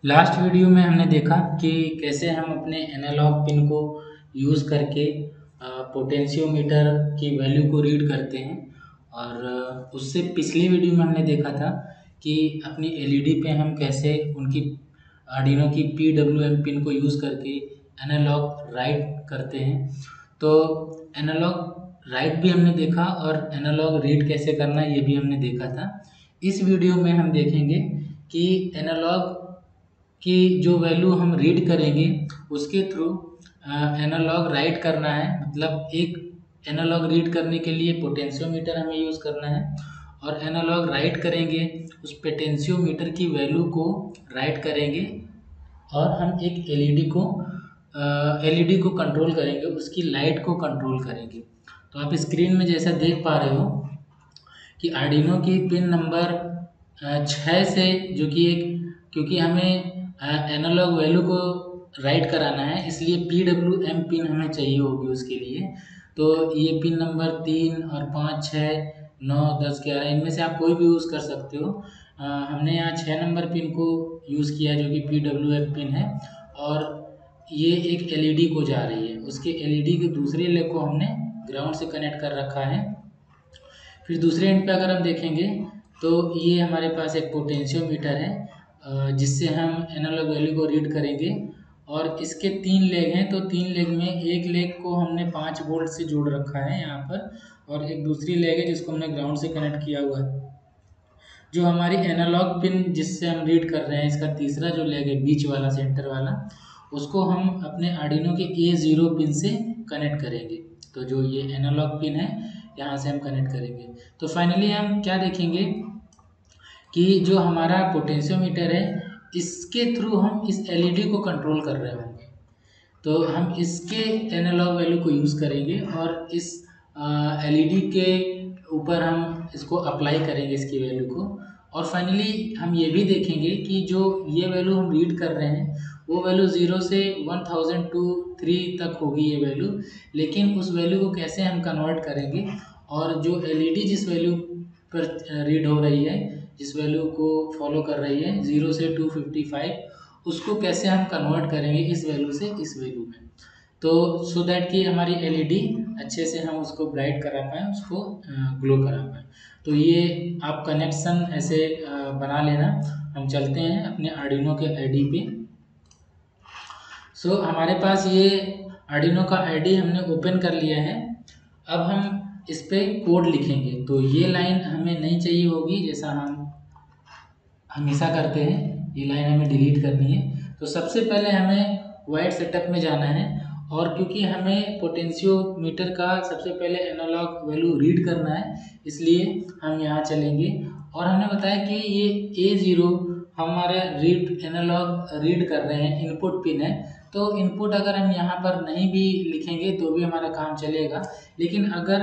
Last video में हमने देखा कि कैसे हम अपने एनालॉग पिन को यूज़ करके पोटेंशियोमीटर की वैल्यू को रीड करते हैं। और उससे पिछली वीडियो में हमने देखा था कि अपनी एलईडी पे हम कैसे उनकी आर्डिनो की पीडब्ल्यूएम पिन को यूज़ करके एनालॉग राइट करते हैं। तो एनालॉग राइट भी हमने देखा और एनालॉग रीड कैसे करना है ये भी हमने देखा था। इस वीडियो में हम देखेंगे कि एनालॉग कि जो वैल्यू हम रीड करेंगे उसके थ्रू एनालॉग राइट करना है। मतलब एक एनालॉग रीड करने के लिए पोटेंशियोमीटर हमें यूज़ करना है और एनालॉग राइट करेंगे उस पोटेंशियोमीटर की वैल्यू को राइट करेंगे और हम एक एलईडी को कंट्रोल करेंगे, उसकी लाइट को कंट्रोल करेंगे। तो आप स्क्रीन में जैसा देख पा रहे हो कि आर्डिनो की पिन नंबर 6 से जो कि एक क्योंकि हमें एनालॉग वैल्यू को राइट कराना है इसलिए PWM पिन हमें चाहिए होगी उसके लिए। तो ये पिन नंबर 3 और 5 6 9 10 11 इनमें से आप कोई भी यूज़ कर सकते हो। हमने यहाँ 6 नंबर पिन को यूज़ किया जो कि PWM पिन है और ये एक एलईडी को जा रही है। उसके एलईडी के दूसरे लेग को हमने ग्राउंड से कनेक्ट कर रखा है। फिर दूसरे एंड पे अगर हम देखेंगे तो ये हमारे पास एक पोटेंशियोमीटर है जिससे हम एनालॉग वैल्यू को रीड करेंगे। और इसके 3 लेग हैं, तो 3 लेग में एक लेग को हमने 5 वोल्ट से जोड़ रखा है यहाँ पर और एक दूसरी लेग है जिसको हमने ग्राउंड से कनेक्ट किया हुआ है। जो हमारी एनालॉग पिन जिससे हम रीड कर रहे हैं इसका तीसरा जो लेग है बीच वाला सेंटर वाला उसको हम अपने आर्डिनो के A0 पिन से कनेक्ट करेंगे। तो जो ये एनालॉग पिन है यहाँ से हम कनेक्ट करेंगे। तो फाइनली हम क्या देखेंगे कि जो हमारा पोटेंशियोमीटर है इसके थ्रू हम इस एलईडी को कंट्रोल कर रहे होंगे। तो हम इसके एनालॉग वैल्यू को यूज़ करेंगे और इस एलईडी के ऊपर हम इसको अप्लाई करेंगे इसकी वैल्यू को। और फाइनली हम ये भी देखेंगे कि जो ये वैल्यू हम रीड कर रहे हैं वो वैल्यू 0 से 1000 टू 3 तक होगी ये वैल्यू। लेकिन उस वैल्यू को कैसे हम कन्वर्ट करेंगे और जो एलईडी जिस वैल्यू पर रीड हो रही है, जिस वैल्यू को फॉलो कर रही है 0 से 255, उसको कैसे हम कन्वर्ट करेंगे इस वैल्यू से इस वैल्यू में। तो सो दैट कि हमारी एलईडी अच्छे से हम उसको ब्राइट करा पाएँ, उसको ग्लो करा पाएँ। तो ये आप कनेक्शन ऐसे बना लेना। हम चलते हैं अपने आर्डिनो के आईडी पे। सो हमारे पास ये आर्डिनो का आईडी हमने ओपन कर लिया है। अब हम इस पे कोड लिखेंगे। तो ये लाइन हमें नहीं चाहिए होगी जैसा हम हमेशा करते हैं, ये लाइन हमें डिलीट करनी है। तो सबसे पहले हमें वाइड सेटअप में जाना है और क्योंकि हमें पोटेंशियोमीटर का सबसे पहले एनालॉग वैल्यू रीड करना है इसलिए हम यहाँ चलेंगे। और हमने बताया कि ये A0 हमारे रीड एनालॉग रीड कर रहे हैं, इनपुट पिन है। तो इनपुट अगर हम यहाँ पर नहीं भी लिखेंगे तो भी हमारा काम चलेगा, लेकिन अगर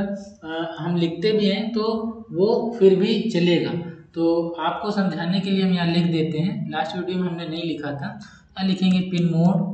हम लिखते भी हैं तो वो फिर भी चलेगा। तो आपको समझाने के लिए हम यहाँ लिख देते हैं, लास्ट वीडियो में हमने नहीं लिखा था। यहाँ लिखेंगे पिन मोड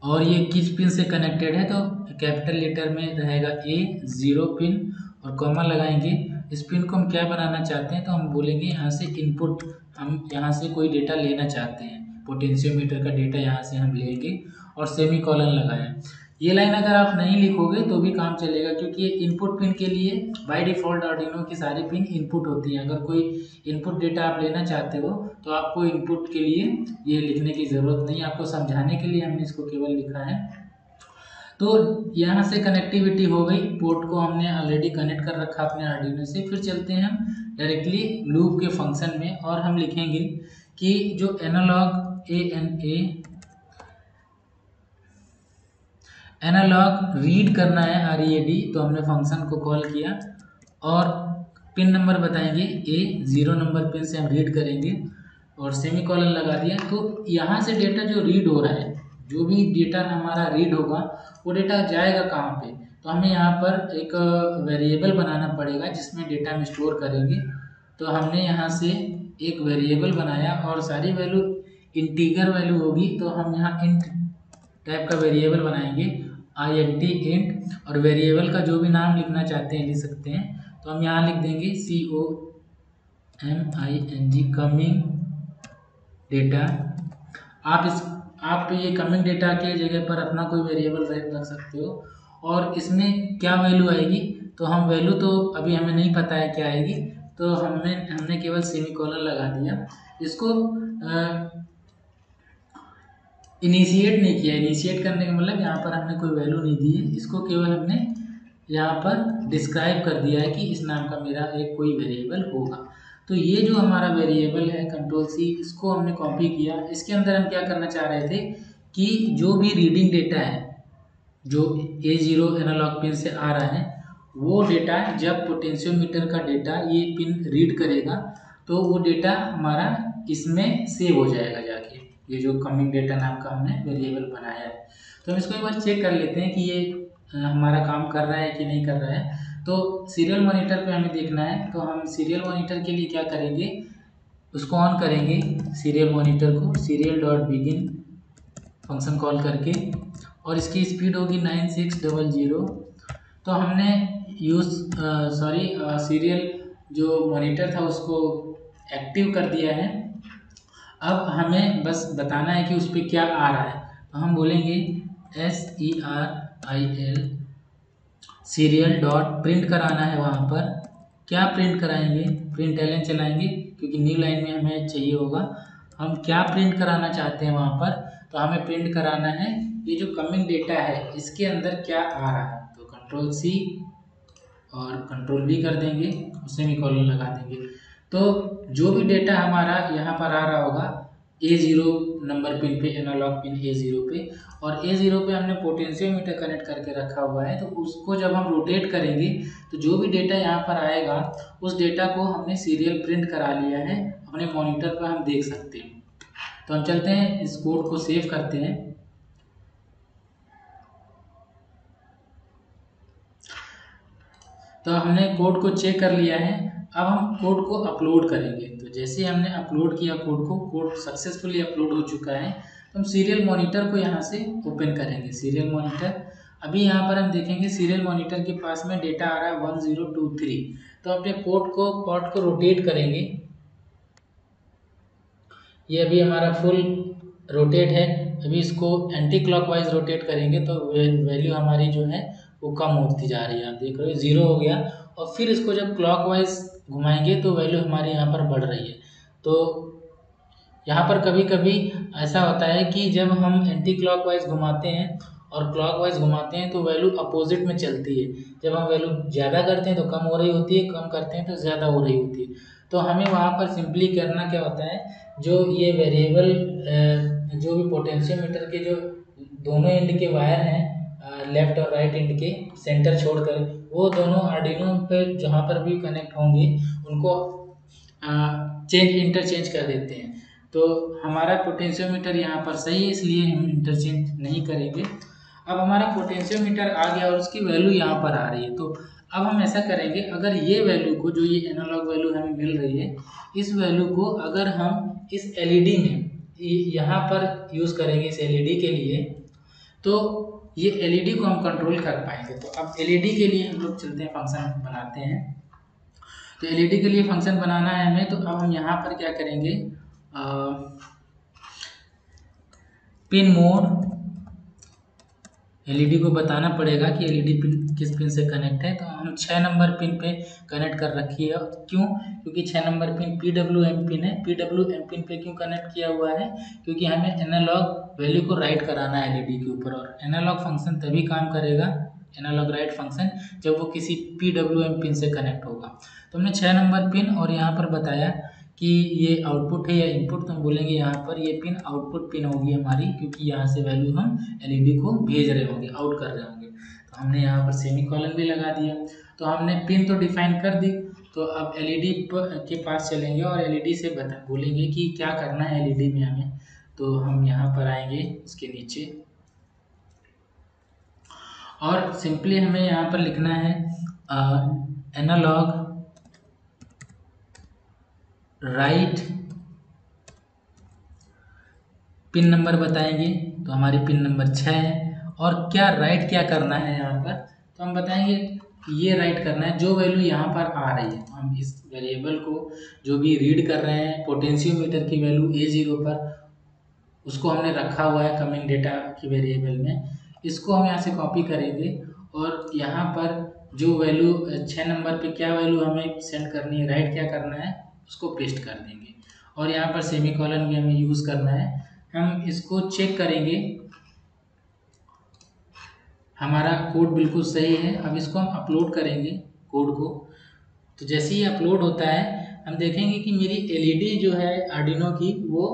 और ये किस पिन से कनेक्टेड है, तो कैपिटल लेटर में रहेगा A0 पिन और कॉमा लगाएंगे। इस पिन को हम क्या बनाना चाहते हैं तो हम बोलेंगे यहाँ से इनपुट, हम यहाँ से कोई डेटा लेना चाहते हैं, पोटेंशियोमीटर का डेटा यहाँ से हम लेंगे और सेमी कॉलन लगाएं। ये लाइन अगर आप नहीं लिखोगे तो भी काम चलेगा क्योंकि ये इनपुट पिन के लिए बाय डिफ़ॉल्ट आर्डिनो की सारी पिन इनपुट होती हैं। अगर कोई इनपुट डेटा आप लेना चाहते हो तो आपको इनपुट के लिए ये लिखने की ज़रूरत नहीं है, आपको समझाने के लिए हमने इसको केवल लिखा है। तो यहाँ से कनेक्टिविटी हो गई, पोर्ट को हमने ऑलरेडी कनेक्ट कर रखा अपने आर्डिनो से। फिर चलते हैं हम डायरेक्टली लूप के फंक्शन में और हम लिखेंगे कि जो एनालॉग रीड करना है READ, तो हमने फंक्शन को कॉल किया और पिन नंबर बताएंगे A0 नंबर पिन से हम रीड करेंगे और सेमी कॉलन लगा दिया। तो यहाँ से डेटा जो रीड हो रहा है, जो भी डेटा हमारा रीड होगा वो डेटा जाएगा कहाँ पे, तो हमें यहाँ पर एक वेरिएबल बनाना पड़ेगा जिसमें डेटा हम स्टोर करेंगे। तो हमने यहाँ से एक वेरिएबल बनाया और सारी वैल्यू इंटीगर वैल्यू होगी, तो हम यहाँ इंट टाइप का वेरिएबल बनाएंगे INT इंट, और वेरिएबल का जो भी नाम लिखना चाहते हैं लिख सकते हैं। तो हम यहाँ लिख देंगे MING कमिंग डेटा। आप ये कमिंग डेटा के जगह पर अपना कोई वेरिएबल रख सकते हो। और इसमें क्या वैल्यू आएगी, तो हम वैल्यू तो अभी हमें नहीं पता है क्या आएगी, तो हमने केवल सेमीकोलन लगा दिया। इसको इनिशिएट नहीं किया। इनिशिएट करने का मतलब यहाँ पर हमने कोई वैल्यू नहीं दी है, इसको केवल हमने यहाँ पर डिस्क्राइब कर दिया है कि इस नाम का मेरा एक कोई वेरिएबल होगा। तो ये जो हमारा वेरिएबल है कंट्रोल सी, इसको हमने कॉपी किया। इसके अंदर हम क्या करना चाह रहे थे कि जो भी रीडिंग डेटा है जो A0 एनालॉग पिन से आ रहा है, वो डेटा जब पोटेंशियोमीटर का डेटा ये पिन रीड करेगा तो वो डेटा हमारा इसमें सेव हो जाएगा जाके, ये जो कमिंग डेटा नाम का हमने वेरिएबल बनाया है। तो हम इसको एक बार चेक कर लेते हैं कि ये हमारा काम कर रहा है कि नहीं कर रहा है। तो सीरियल मॉनिटर पे हमें देखना है, तो हम सीरियल मॉनिटर के लिए क्या करेंगे, उसको ऑन करेंगे सीरियल मॉनिटर को, serial dot begin function call करके, और इसकी स्पीड होगी 9600। तो हमने सीरियल जो मॉनिटर था उसको एक्टिव कर दिया है। अब हमें बस बताना है कि उस पर क्या आ रहा है, तो हम बोलेंगे SERIL सीरियल डॉट प्रिंट कराना है। वहाँ पर क्या प्रिंट कराएंगे, प्रिंट एलन चलाएंगे क्योंकि न्यू लाइन में हमें चाहिए होगा। हम क्या प्रिंट कराना चाहते हैं वहाँ पर, तो हमें प्रिंट कराना है ये जो कमिंग डेटा है इसके अंदर क्या आ रहा है। तो कंट्रोल सी और कंट्रोल V कर देंगे, सेमीकोलन लगा देंगे। तो जो भी डेटा हमारा यहाँ पर आ रहा होगा A0 नंबर पिन पे, एनालॉग पिन A0 पे, और A0 पे हमने पोटेंशियोमीटर कनेक्ट करके रखा हुआ है, तो उसको जब हम रोटेट करेंगे तो जो भी डेटा यहाँ पर आएगा उस डेटा को हमने सीरियल प्रिंट करा लिया है, अपने मॉनिटर पर हम देख सकते हैं। तो हम चलते हैं इस कोड को सेव करते हैं। तो हमने कोड को चेक कर लिया है, अब हम कोड को अपलोड करेंगे। तो जैसे हमने अपलोड किया कोड को, कोड सक्सेसफुली अपलोड हो चुका है। तो हम सीरियल मॉनिटर को यहाँ से ओपन करेंगे, सीरियल मॉनिटर। अभी यहाँ पर हम देखेंगे सीरियल मॉनिटर के पास में डेटा आ रहा है 1023। तो अपने पोर्ट को रोटेट करेंगे। ये अभी हमारा फुल रोटेट है। अभी इसको एंटी क्लॉकवाइज रोटेट करेंगे तो वैल्यू हमारी जो है वो कम होती जा रही है। आप देख रहे हो 0 हो गया, और फिर इसको जब क्लॉकवाइज घुमाएंगे तो वैल्यू हमारी यहाँ पर बढ़ रही है। तो यहाँ पर कभी कभी ऐसा होता है कि जब हम एंटी क्लॉकवाइज घुमाते हैं और क्लॉकवाइज घुमाते हैं तो वैल्यू अपोजिट में चलती है। जब हम वैल्यू ज़्यादा करते हैं तो कम हो रही होती है, कम करते हैं तो ज़्यादा हो रही होती है। तो हमें वहाँ पर सिंपली करना क्या होता है, जो ये वेरिएबल जो भी पोटेंशियोमीटर के जो दोनों एंड के वायर हैं, लेफ्ट और राइट एंड के सेंटर छोड़कर, वो दोनों आर्डिनो पर जहाँ पर भी कनेक्ट होंगे उनको इंटरचेंज कर देते हैं। तो हमारा पोटेंशियोमीटर यहाँ पर सही है, इसलिए हम इंटरचेंज नहीं करेंगे। अब हमारा पोटेंशियोमीटर आ गया और उसकी वैल्यू यहाँ पर आ रही है। तो अब हम ऐसा करेंगे, अगर ये वैल्यू को, जो ये एनालॉग वैल्यू हमें मिल रही है, इस वैल्यू को अगर हम इस एलईडी में यहाँ पर यूज़ करेंगे, इस एलईडी के लिए, तो ये एलईडी को हम कंट्रोल कर पाएंगे। तो अब एलईडी के लिए हम लोग चलते हैं, फंक्शन बनाते हैं। तो एलईडी के लिए फंक्शन बनाना है हमें। तो अब हम यहाँ पर क्या करेंगे, पिन मोड, एलईडी को बताना पड़ेगा कि एलईडी पिन किस पिन से कनेक्ट है। तो हम 6 नंबर पिन पे कनेक्ट कर रखी है। क्यों? क्योंकि 6 नंबर पिन PWM पिन है। PWM पिन पे क्यों कनेक्ट किया हुआ है? क्योंकि हमें एनालॉग वैल्यू को राइट कराना है एलईडी के ऊपर, और एनालॉग फंक्शन तभी काम करेगा, एनालॉग राइट फंक्शन, जब वो किसी PWM पिन से कनेक्ट होगा। तो हमने 6 नंबर पिन और यहाँ पर बताया कि ये आउटपुट है या इनपुट, तो हम बोलेंगे यहाँ पर ये पिन आउटपुट पिन होगी हमारी, क्योंकि यहाँ से वैल्यू हम एलईडी को भेज रहे होंगे, आउट कर रहे होंगे। तो हमने यहाँ पर सेमीकोलन भी लगा दिया। तो हमने पिन तो डिफाइन कर दी। तो अब एलईडी के पास चलेंगे और एलईडी से बोलेंगे कि क्या करना है एलईडी में हमें। तो हम यहाँ पर आएंगे इसके नीचे, और सिंपली हमें यहाँ पर लिखना है एनालॉग राइट पिन नंबर बताएंगे। तो हमारी पिन नंबर 6 है, और क्या राइट क्या करना है यहाँ पर, तो हम बताएंगे ये राइट करना है जो वैल्यू यहाँ पर आ रही है। हम इस वेरिएबल को जो भी रीड कर रहे हैं पोटेंशियोमीटर की वैल्यू A0 पर, उसको हमने रखा हुआ है कमिंग डेटा की वेरिएबल में। इसको हम यहाँ से कॉपी करेंगे और यहाँ पर जो वैल्यू 6 नंबर पे क्या वैल्यू हमें सेंड करनी है, राइट क्या करना है, उसको पेस्ट कर देंगे। और यहाँ पर सेमीकोलन भी हमें यूज़ करना है। हम इसको चेक करेंगे, हमारा कोड बिल्कुल सही है। अब इसको हम अपलोड करेंगे कोड को। तो जैसे ही अपलोड होता है हम देखेंगे कि मेरी एलईडी जो है आर्डिनो की वो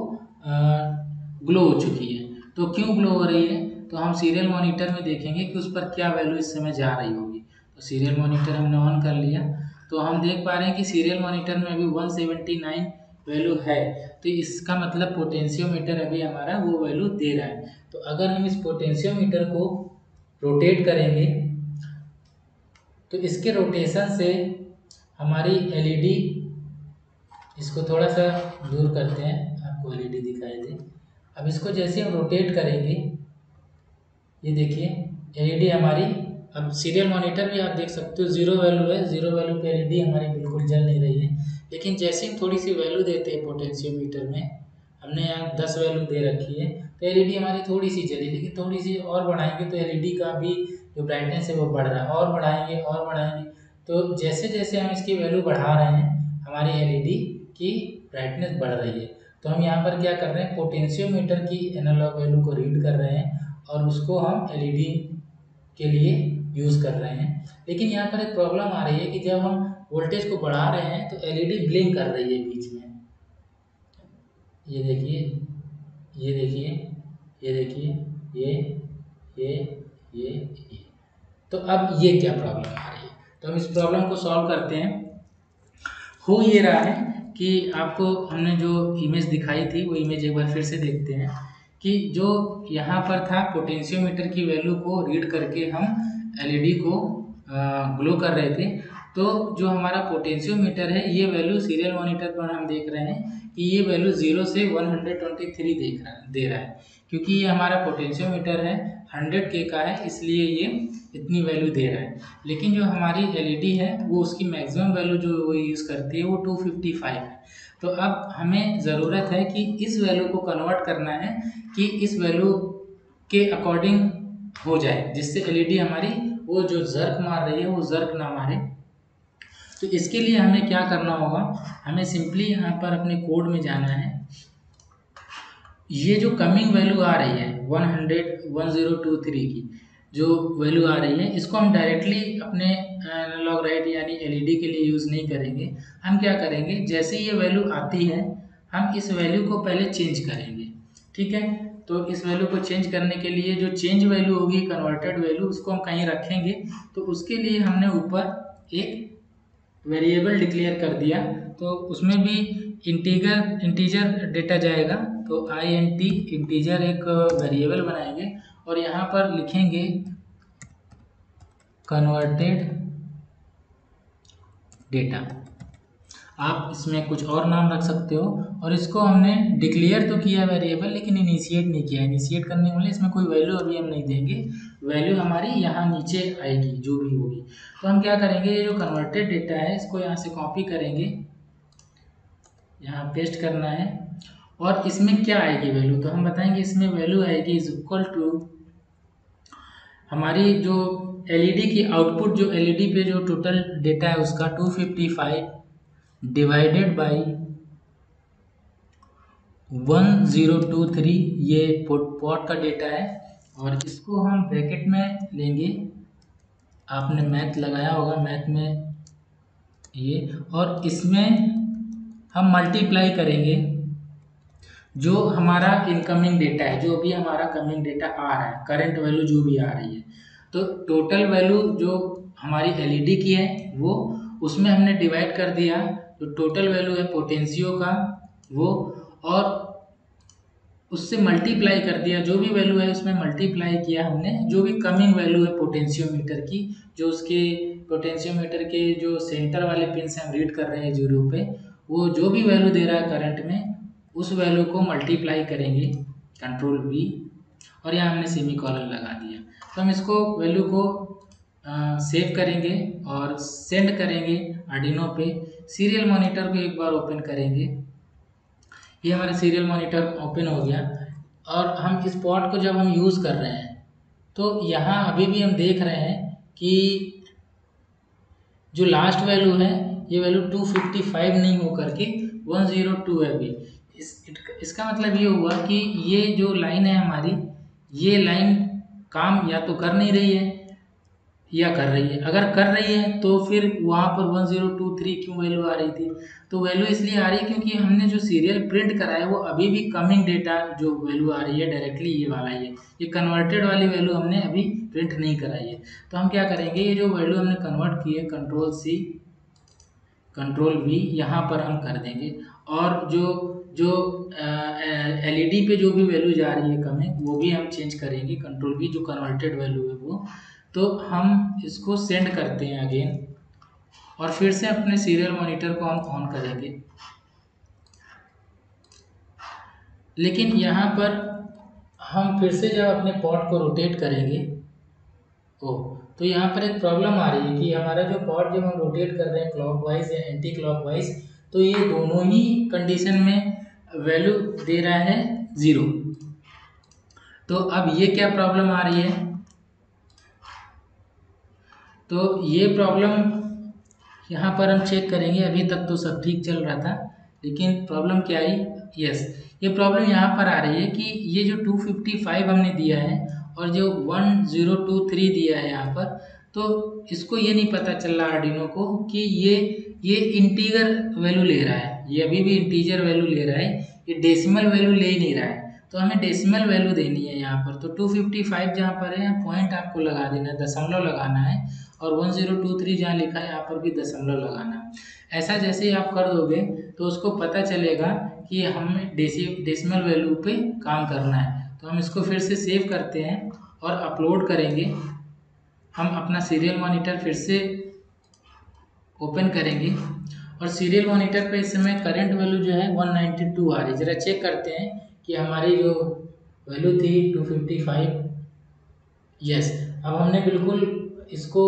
ग्लो हो चुकी है। तो क्यों ग्लो हो रही है, तो हम सीरियल मॉनिटर में देखेंगे कि उस पर क्या वैल्यू इस समय जा रही होगी। तो सीरियल मॉनिटर हमने ऑन कर लिया, तो हम देख पा रहे हैं कि सीरियल मॉनिटर में अभी 179 वैल्यू है। तो इसका मतलब पोटेंशियोमीटर अभी हमारा वो वैल्यू दे रहा है। तो अगर हम इस पोटेंशियोमीटर को रोटेट करेंगे तो इसके रोटेशन से हमारी एलईडी, इसको थोड़ा सा दूर करते हैं आपको एलईडी दिखाई दे। अब इसको जैसे हम रोटेट करेंगे, ये देखिए एलईडी हमारी, अब सीरियल मॉनिटर भी आप देख सकते हो 0 वैल्यू है, 0 वैल्यू पे एलईडी हमारी बिल्कुल जल नहीं रही है। लेकिन जैसे हम थोड़ी सी वैल्यू देते हैं पोटेंशियोमीटर में, हमने यहाँ 10 वैल्यू दे रखी है, तो एलईडी हमारी थोड़ी सी जली। लेकिन थोड़ी सी और बढ़ाएंगे तो एलईडी का भी जो ब्राइटनेस है वो बढ़ रहा है, और बढ़ाएंगे और बढ़ाएंगे। तो जैसे जैसे हम इसकी वैल्यू बढ़ा रहे हैं हमारी एलईडी की ब्राइटनेस बढ़ रही है। तो हम यहाँ पर क्या कर रहे हैं, पोटेंशियोमीटर की एनालॉग वैल्यू को रीड कर रहे हैं और उसको हम एलईडी के लिए यूज़ कर रहे हैं। लेकिन यहाँ पर एक प्रॉब्लम आ रही है कि जब हम वोल्टेज को बढ़ा रहे हैं तो एलईडी ब्लिंक कर रही है बीच में। ये देखिए, ये देखिए, ये देखिए, ये। तो अब ये क्या प्रॉब्लम आ रही है, तो हम इस प्रॉब्लम को सॉल्व करते हैं। हो ये रहा है कि आपको हमने जो इमेज दिखाई थी वो इमेज एक बार फिर से देखते हैं कि जो यहाँ पर था पोटेंशियोमीटर की वैल्यू को रीड करके हम एलईडी को ग्लो कर रहे थे। तो जो हमारा पोटेंशियोमीटर है ये वैल्यू सीरियल मॉनिटर पर हम देख रहे हैं कि ये वैल्यू 0 से 123 दे रहा है। क्योंकि ये हमारा पोटेंशियोमीटर है 100K का है, इसलिए ये इतनी वैल्यू दे रहा है। लेकिन जो हमारी एलईडी है वो उसकी मैक्सिमम वैल्यू जो वो यूज़ करती है वो 255 है। तो अब हमें ज़रूरत है कि इस वैल्यू को कन्वर्ट करना है कि इस वैल्यू के अकॉर्डिंग हो जाए, जिससे एलईडी हमारी वो जो जर्क मार रही है वो जर्क ना मारे। तो इसके लिए हमें क्या करना होगा, हमें सिंपली यहाँ पर अपने कोड में जाना है। ये जो कमिंग वैल्यू आ रही है 1023 की जो वैल्यू आ रही है, इसको हम डायरेक्टली अपने एनालॉग राइट यानी एलईडी के लिए यूज़ नहीं करेंगे। हम क्या करेंगे, जैसे ये वैल्यू आती है हम इस वैल्यू को पहले चेंज करेंगे। ठीक है, तो इस वैल्यू को चेंज करने के लिए जो चेंज वैल्यू होगी कन्वर्टेड वैल्यू, उसको हम कहीं रखेंगे। तो उसके लिए हमने ऊपर एक वेरिएबल डिक्लेयर कर दिया, तो उसमें भी इंटीजर डेटा जाएगा। तो int इंटीजर एक वेरिएबल बनाएंगे और यहाँ पर लिखेंगे कन्वर्टेड डेटा। आप इसमें कुछ और नाम रख सकते हो। और इसको हमने डिक्लेयर तो किया वेरिएबल, लेकिन इनिशिएट नहीं किया। इनिशिएट करने वाले इसमें कोई वैल्यू अभी हम नहीं देंगे, वैल्यू हमारी यहाँ नीचे आएगी जो भी होगी। तो हम क्या करेंगे, ये जो कन्वर्टेड डेटा है इसको यहाँ से कॉपी करेंगे, यहाँ पेस्ट करना है। और इसमें क्या आएगी वैल्यू, तो हम बताएंगे इसमें वैल्यू आएगी इज इक्वल टू हमारी जो एलईडी की आउटपुट, जो एलईडी पे जो टोटल डेटा है उसका 255 डिवाइडेड बाई 1023, ये पॉट का डेटा है। और इसको हम ब्रैकेट में लेंगे, आपने मैथ लगाया होगा मैथ में ये, और इसमें हम मल्टीप्लाई करेंगे जो हमारा इनकमिंग डेटा है, जो भी हमारा कमिंग डेटा आ रहा है, करंट वैल्यू जो भी आ रही है। तो टोटल वैल्यू जो हमारी एलईडी की है वो, उसमें हमने डिवाइड कर दिया जो टोटल वैल्यू है पोटेंशियो का वो, और उससे मल्टीप्लाई कर दिया जो भी वैल्यू है उसमें मल्टीप्लाई किया हमने जो भी कमिंग वैल्यू है पोटेंशियोमीटर की, जो उसके पोटेंशियोमीटर के जो सेंटर वाले पिन से हम रीड कर रहे हैं 0 पे, वो जो भी वैल्यू दे रहा है करंट में उस वैल्यू को मल्टीप्लाई करेंगे कंट्रोल V, और यहाँ हमने सेमीकोलन लगा दिया। तो हम इसको वैल्यू को सेव करेंगे और सेंड करेंगे आर्डिनो पे। सीरियल मॉनिटर को एक बार ओपन करेंगे। ये हमारा सीरियल मॉनिटर ओपन हो गया और हम इस पॉट को जब हम यूज़ कर रहे हैं तो यहाँ अभी भी हम देख रहे हैं कि जो लास्ट वैल्यू है ये वैल्यू 255 नहीं हो करके 102 है अभी। इसका मतलब ये हुआ कि ये जो लाइन है हमारी, ये लाइन काम या तो कर नहीं रही है या कर रही है। अगर कर रही है तो फिर वहाँ पर 1023 क्यों वैल्यू आ रही थी? तो वैल्यू इसलिए आ रही है क्योंकि हमने जो सीरियल प्रिंट करा है वो अभी भी कमिंग डेटा जो वैल्यू आ रही है डायरेक्टली ये वाला ही है। ये कन्वर्टेड वाली वैल्यू हमने अभी प्रिंट नहीं कराई है। तो हम क्या करेंगे, ये जो वैल्यू हमने कन्वर्ट की है कंट्रोल C कंट्रोल V यहाँ पर हम कर देंगे और जो LED पे जो भी वैल्यू जा रही है कमिंग वो भी हम चेंज करेंगे कंट्रोल V, जो कन्वर्टेड वैल्यू है वो। तो हम इसको सेंड करते हैं अगेन और फिर से अपने सीरियल मॉनिटर को हम ऑन करेंगे। लेकिन यहाँ पर हम फिर से जब अपने पॉट को रोटेट करेंगे तो यहाँ पर एक प्रॉब्लम आ रही है कि हमारा जो पॉट जब हम रोटेट कर रहे हैं क्लॉकवाइज या एंटी क्लॉकवाइज तो ये दोनों ही कंडीशन में वैल्यू दे रहा है 0। तो अब ये क्या प्रॉब्लम आ रही है? तो ये प्रॉब्लम यहाँ पर हम चेक करेंगे। अभी तक तो सब ठीक चल रहा था लेकिन प्रॉब्लम क्या आई? यस, ये प्रॉब्लम यहाँ पर आ रही है कि ये जो 255 हमने दिया है और जो 1023 दिया है यहाँ पर, तो इसको ये नहीं पता चल रहा आर्डिनो को कि ये इंटीजर वैल्यू ले रहा है। ये अभी भी इंटीजर वैल्यू ले रहा है, ये डेसिमल वैल्यू ले ही नहीं रहा है। तो हमें डेसिमल वैल्यू देनी है यहाँ पर। तो 255 जहाँ पर है पॉइंट आपको लगा देना है, दशमलव लगाना है और 1023 जहाँ लिखा है यहाँ पर भी दशमलव लगाना है। ऐसा जैसे ही आप कर दोगे तो उसको पता चलेगा कि हमें डेसिमल वैल्यू पे काम करना है। तो हम इसको फिर से सेव करते हैं और अपलोड करेंगे। हम अपना सीरियल मॉनिटर फिर से ओपन करेंगे और सीरियल मॉनिटर पे इस समय करंट वैल्यू जो है 192 आ रही है। ज़रा चेक करते हैं कि हमारी जो वैल्यू थी 255, यस, अब हमने बिल्कुल इसको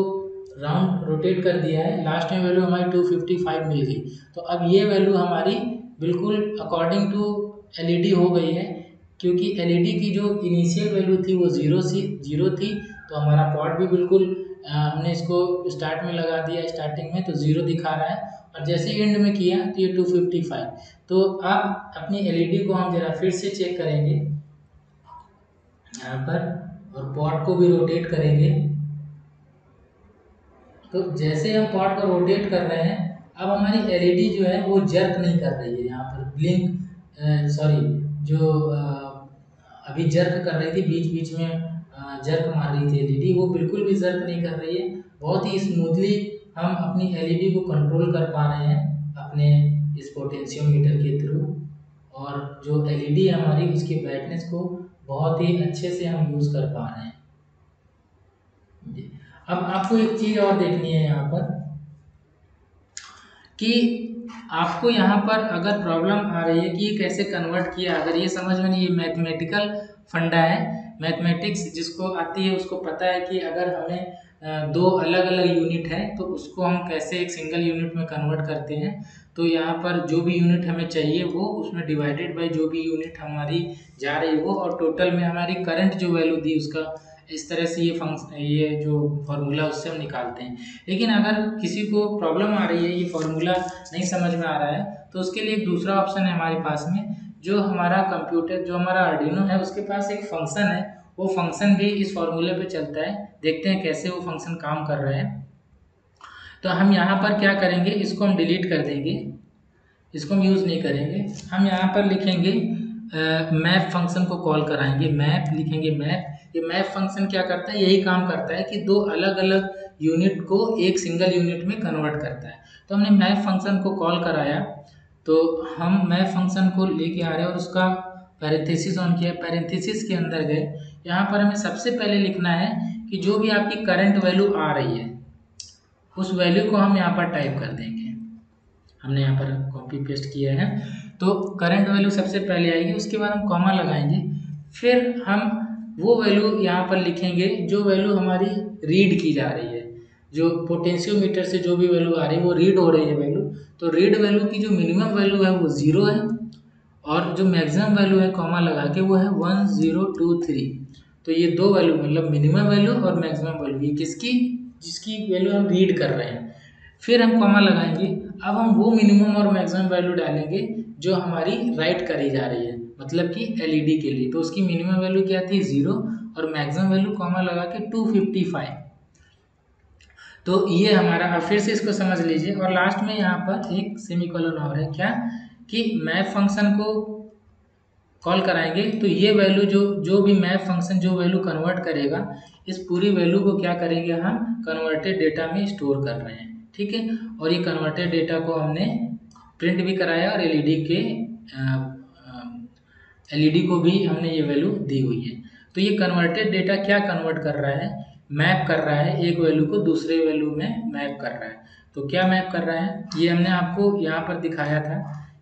राउंड रोटेट कर दिया है। लास्ट में वैल्यू हमारी 255 मिल गई। तो अब ये वैल्यू हमारी बिल्कुल अकॉर्डिंग टू LED हो गई है, क्योंकि LED की जो इनिशियल वैल्यू थी वो 0 थी। तो हमारा पॉट भी बिल्कुल हमने इसको स्टार्ट में लगा दिया, स्टार्टिंग में तो 0 दिखा रहा है और जैसे एंड में किया तो ये 255। तो अब अपनी LED को हम जरा फिर से चेक करेंगे यहाँ पर और पॉट को भी रोटेट करेंगे। तो जैसे हम पॉट को रोटेट कर रहे हैं अब हमारी LED जो है वो जर्क नहीं कर रही है। यहाँ पर ब्लिंक जो अभी जर्क कर रही थी, बीच बीच में जर्क मार रही थी LED, वो बिल्कुल भी जर्क नहीं कर रही है। बहुत ही स्मूथली हम अपनी LED को कंट्रोल कर पा रहे हैं अपने इस पोटेंशियोमीटर के थ्रू, और जो LED है हमारी उसकी ब्राइटनेस को बहुत ही अच्छे से हम यूज़ कर पा रहे हैं। अब आपको एक चीज़ और देखनी है यहाँ पर कि आपको यहाँ पर अगर प्रॉब्लम आ रही है कि ये कैसे कन्वर्ट किया, अगर ये समझ में नहीं, ये मैथमेटिकल फंडा है, मैथमेटिक्स जिसको आती है उसको पता है कि अगर हमें दो अलग अलग यूनिट है तो उसको हम कैसे एक सिंगल यूनिट में कन्वर्ट करते हैं। तो यहाँ पर जो भी यूनिट हमें चाहिए वो उसमें डिवाइडेड बाय जो भी यूनिट हमारी जा रही है वो, और टोटल में हमारी करंट जो वैल्यू दी उसका इस तरह से ये जो फार्मूला उससे हम निकालते हैं। लेकिन अगर किसी को प्रॉब्लम आ रही है, ये फार्मूला नहीं समझ में आ रहा है, तो उसके लिए एक दूसरा ऑप्शन है हमारे पास में, जो हमारा कंप्यूटर, जो हमारा आर्डिनो है उसके पास एक फंक्शन है, वो फंक्शन भी इस फार्मूले पे चलता है। देखते हैं कैसे वो फंक्शन काम कर रहा है। तो हम यहाँ पर क्या करेंगे, इसको हम डिलीट कर देंगे, इसको हम यूज़ नहीं करेंगे। हम यहाँ पर लिखेंगे मैप फंक्शन को कॉल कराएंगे, मैप लिखेंगे मैप। ये मैप फंक्शन क्या करता है, यही काम करता है कि दो अलग अलग यूनिट को एक सिंगल यूनिट में कन्वर्ट करता है। तो हमने मैप फंक्शन को कॉल कराया, तो हम मैप फंक्शन को लेके आ रहे हैं और उसका पैरेंथेसिस ऑन किया, पैरेंथेसिस के अंदर गए। यहाँ पर हमें सबसे पहले लिखना है कि जो भी आपकी करंट वैल्यू आ रही है उस वैल्यू को हम यहाँ पर टाइप कर देंगे। हमने यहाँ पर कॉपी पेस्ट किया है, तो करंट वैल्यू सबसे पहले आएगी, उसके बाद हम कॉमा लगाएंगे, फिर हम वो वैल्यू यहाँ पर लिखेंगे जो वैल्यू हमारी रीड की जा रही है। जो पोटेंशियोमीटर से जो भी वैल्यू आ रही है वो रीड हो रही है वैल्यू, तो रीड वैल्यू की जो मिनिमम वैल्यू है वो 0 है, और जो मैक्सिमम वैल्यू है कॉमा लगा के वो है 1023। तो ये दो वैल्यू मतलब मिनिमम वैल्यू और मैक्सिमम वैल्यू, ये किसकी, जिसकी वैल्यू हम रीड कर रहे हैं। फिर हम कॉमा लगाएंगे, अब हम वो मिनिमम और मैक्सिमम वैल्यू डालेंगे जो हमारी राइट करी जा रही है, मतलब कि एलईडी के लिए। तो उसकी मिनिमम वैल्यू क्या थी 0 और मैक्सिमम वैल्यू कॉमा लगा के 255। तो ये हमारा, अब फिर से इसको समझ लीजिए, और लास्ट में यहाँ पर एक सेमीकोलन और है, क्या कि मैप फंक्शन को कॉल कराएंगे तो ये वैल्यू जो जो भी मैप फंक्शन जो वैल्यू कन्वर्ट करेगा, इस पूरी वैल्यू को क्या करेंगे हम कन्वर्टेड डेटा में स्टोर कर रहे हैं, ठीक है। और ये कन्वर्टेड डेटा को हमने प्रिंट भी कराया और एलईडी को भी हमने ये वैल्यू दी हुई है। तो ये कन्वर्टेड डेटा क्या कन्वर्ट कर रहा है, मैप कर रहा है एक वैल्यू को दूसरे वैल्यू में मैप कर रहा है। तो क्या मैप कर रहा है, ये हमने आपको यहाँ पर दिखाया था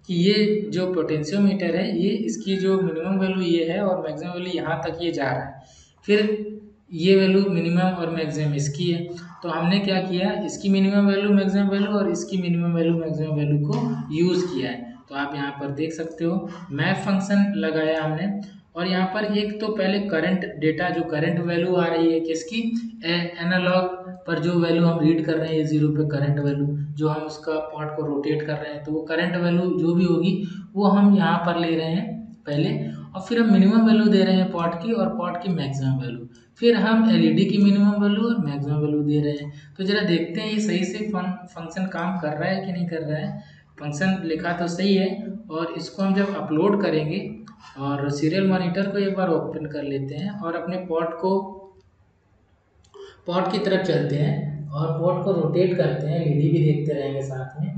कि ये जो पोटेंशियोमीटर है ये इसकी जो मिनिमम वैल्यू ये है और मैक्सिमम वैल्यू यहाँ तक ये जा रहा है, फिर ये वैल्यू मिनिमम और मैक्सिमम इसकी है। तो हमने क्या किया, इसकी मिनिमम वैल्यू मैक्सिमम वैल्यू और इसकी मिनिमम वैल्यू मैक्सिमम वैल्यू को यूज़ किया है। तो आप यहाँ पर देख सकते हो मैप फंक्शन लगाया हमने, और यहाँ पर एक तो पहले करंट डेटा जो करंट वैल्यू आ रही है किसकी, एनालॉग पर जो वैल्यू हम रीड कर रहे हैं 0 पे करंट वैल्यू, जो हम उसका पॉट को रोटेट कर रहे हैं तो वो करंट वैल्यू जो भी होगी वो हम यहाँ पर ले रहे हैं पहले, और फिर हम मिनिमम वैल्यू दे रहे हैं पॉट की और पॉट की मैक्सिमम वैल्यू, फिर हम एलईडी की मिनिमम वैल्यू और मैक्सिमम वैल्यू दे रहे हैं। तो जरा देखते हैं ये सही से फंक्शन काम कर रहा है कि नहीं कर रहा है। फंक्शन लिखा तो सही है, और इसको हम जब अपलोड करेंगे, और सीरियल मॉनिटर को एक बार ओपन कर लेते हैं और अपने पॉट की तरफ चलते हैं और पॉट को रोटेट करते हैं, एलईडी भी देखते रहेंगे साथ में।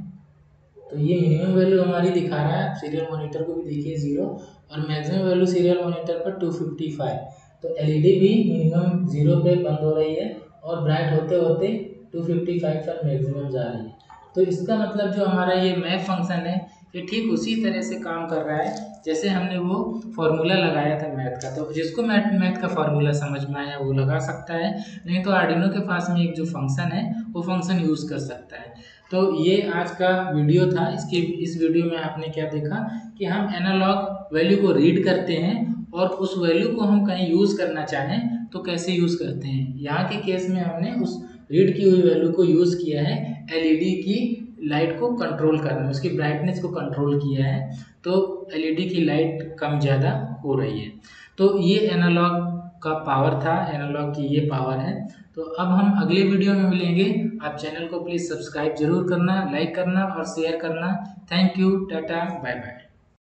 तो ये मिनिमम वैल्यू हमारी दिखा रहा है, सीरियल मॉनिटर को भी देखिए 0, और मैक्सिमम वैल्यू सीरियल मॉनिटर पर 255। तो एलईडी भी मिनिमम 0 पे बंद हो रही है और ब्राइट होते होते 255 पर मैक्सिमम जा रही है। तो इसका मतलब जो हमारा ये मैप फंक्शन है ये ठीक उसी तरह से काम कर रहा है जैसे हमने वो फॉर्मूला लगाया था मैथ का। तो जिसको मैथ का फॉर्मूला समझ में आया वो लगा सकता है, नहीं तो आर्डिनो के पास में एक जो फंक्शन है वो फंक्शन यूज़ कर सकता है। तो ये आज का वीडियो था। इस वीडियो में आपने क्या देखा कि हम एनालॉग वैल्यू को रीड करते हैं और उस वैल्यू को हम कहीं यूज़ करना चाहें तो कैसे यूज़ करते हैं। यहाँ के केस में हमने उस रीड की हुई वैल्यू को यूज़ किया है एलईडी की लाइट को कंट्रोल करने, उसकी ब्राइटनेस को कंट्रोल किया है, तो एलईडी की लाइट कम ज़्यादा हो रही है। तो ये एनालॉग का पावर था, एनालॉग की ये पावर है। तो अब हम अगले वीडियो में मिलेंगे। आप चैनल को प्लीज़ सब्सक्राइब जरूर करना, लाइक करना और शेयर करना। Thank you, tata, bye bye.